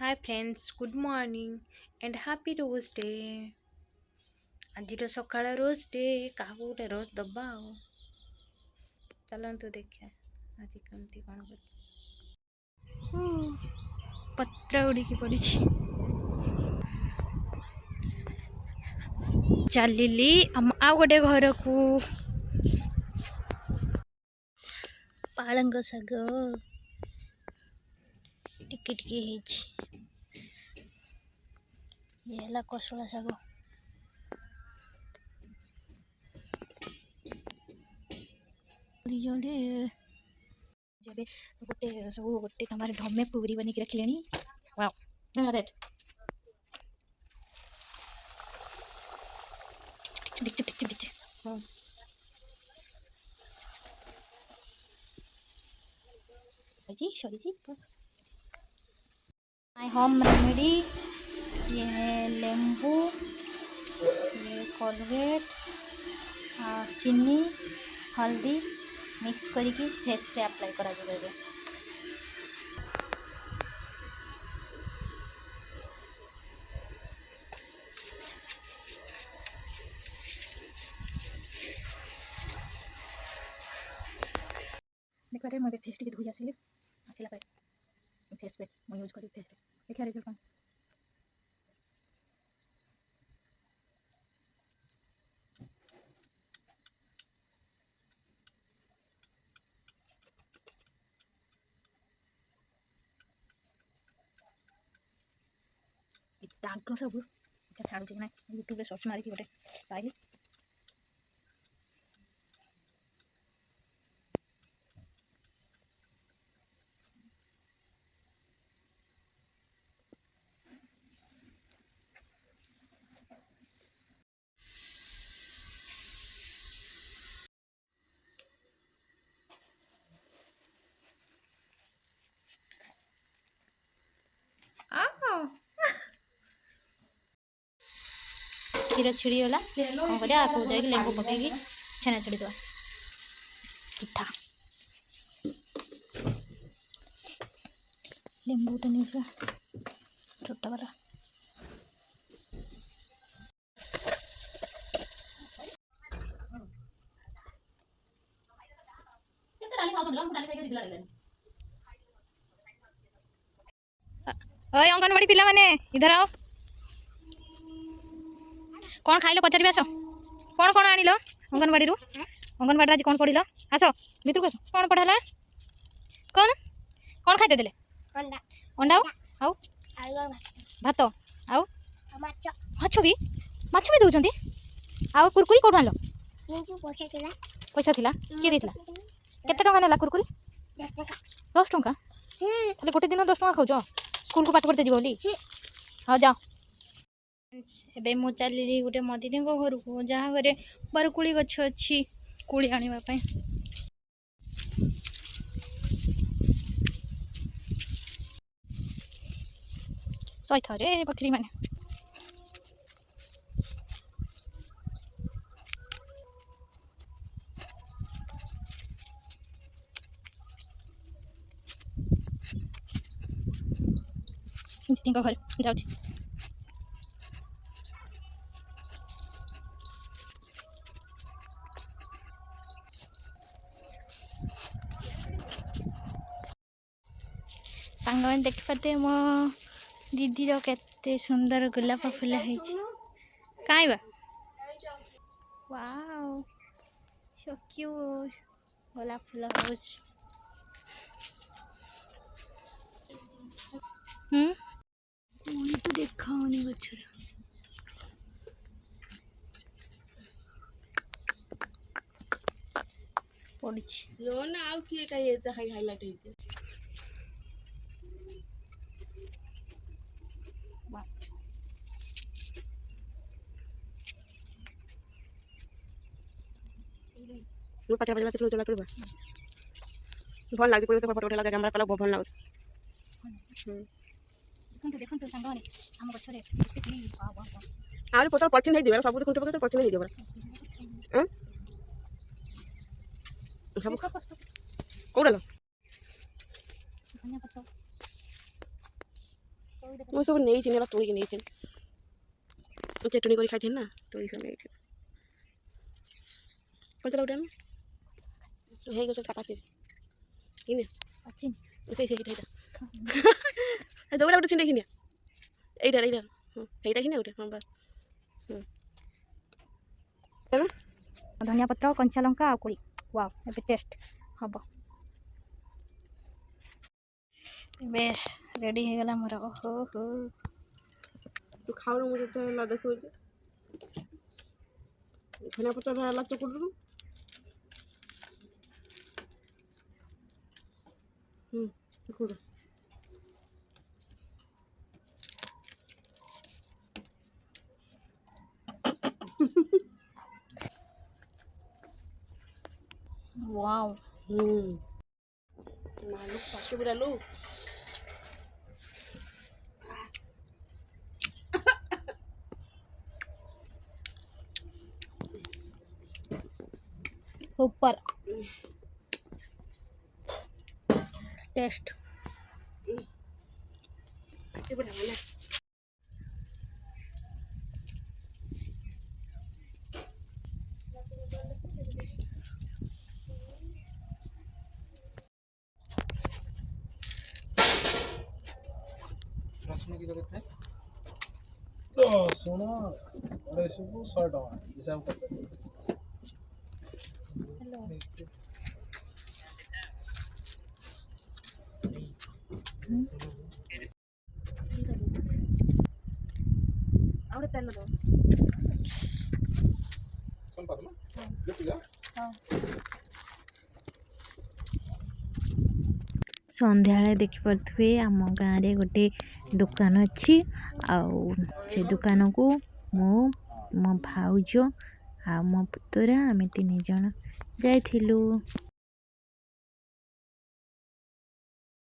Hi friends good morning and happy Rose Day. आज सकाळ rose day क्या गोटे रोज दबा चलतु देखिए आज कमती कौन कर पत्र उड़ी पड़ी चलली आउ गोटे घर को पालंग शाग टिके टिके ये है कोसला शाग जल्दी जब गोटे सब गोटे कमार ढमे पूरी बनिक रखिले वाओ दैट जी सॉरी जी माय होम रेमेडी ये है नींबू ये कोलगेट चीनी हल्दी मिक्स करके फेस रे अप्लाई करा जाए। देखते मैं फेस टी धोई आसिली आसला फेस पैक मैं यूज करी फेस देखिए रिजल्ट कौन दाग सब छाड़ू ना यूट्यूब सर्च मारिकी गोटे पाइली क्षीर छिड़ीगला कौन कर आपको जाए लेंबू पकईकि छेना छाड़ीद पिठा लेंबूटा नहीं छोटा वाला अंगनवाड़ी पिला माने इधर आओ कौन खाइल पचार आस कौन कौन आनिल अंगनवाड़ी अंगनवाड़ी आज कौन पढ़िल आस भीतर को आस कौन पढ़ाला कौन कौन खाई देले अंडा आउ भात आउ माछ भी दौरान आउ कुरकुरी कौन आन पैसा थिला किए देला केते टंका नेला कुरकुरी 10 टंका खाली गोटे दिन 10 टंका खाऊ स्कूल को पाठ पढ़ते जीव बोली हाँ जाओ एबे मु चलि गोटे मदीदी घर को जहाँ घरे बरकुली गछ अच्छी कुड़ी आने सही थे बकरी मैंने घर जाऊँ सांग मैंने देख पाते मो दीदी के सुंदर गोलाप फुल है कहीं बा वाओ सो क्यूट गोलाप फुल हाउस तो देखा गचर पड़ी हाइलाइट पचास बजे चला कर भल लगे फटो उठे लगे कैमरा कला भल लगे देखो तो सांग आम गचरे आरे पता पठिन है दिबा सब खुंटे पके पठिन है दिबा सब कोडल धनिया पत्ता ମୁଁ ସବୁ ନେଇଥିଲି ହେଲା ତୋଳିକି ନେଇଥିଲି ଚଟଣି କରି ଖାଇଥିଲି ନା ତୋଳିକି ନେଇଥିଲି କଞ୍ଚା ଗୋଟେ ହେଇଗଛ କାପାଛି କିନେ ଅଛି ସେଇଟା ଦୌଡ଼ା ଗୋଟେ ଛିଣ୍ଡା କିନିଆ এইটা ହଁ এইটা କିନା ଗୋଟେ ହଁ ବାସ୍ ଧନିଆ ପତ୍ର କଞ୍ଚା ଲଙ୍କା ଆଉ କୋଳି ୱାଓ ଏବେ ଟେଷ୍ଟ ହବ ବେଶ ରେଡ଼ି ହେଇଗଲା ମୋର ଓହୋ ହୋ ତୁ ଖାଉନୁ ମୁଁ ଯେତେ ହେଲା ଦେଖୁଛି ଧନିଆ ପତ୍ର ହେଲା ଚକୁଡ଼ୁ ଚକୁଡ଼ୁ ୱାଓ ମାଲୁ ପାଟି ବୁଲାଲୁ ऊपर टेस्ट पाटी बुला ना तो सुनो 250 को 100 टका हिसाब कर ahora te lo कौन पागल लुटिगा ସନ୍ଧ୍ୟାବେଳେ ଦେଖିପାରୁଥିବେ ଆମ ଗାଁରେ ଗୋଟେ ଦୋକାନ ଅଛି ଆଉ ସେ ଦୋକାନକୁ ମୁଁ ମୋ ଭାଉଜ ଆଉ ମୋ ପୁତୁରା ଆମେ 3 ଜଣ ଯାଇଥିଲୁ।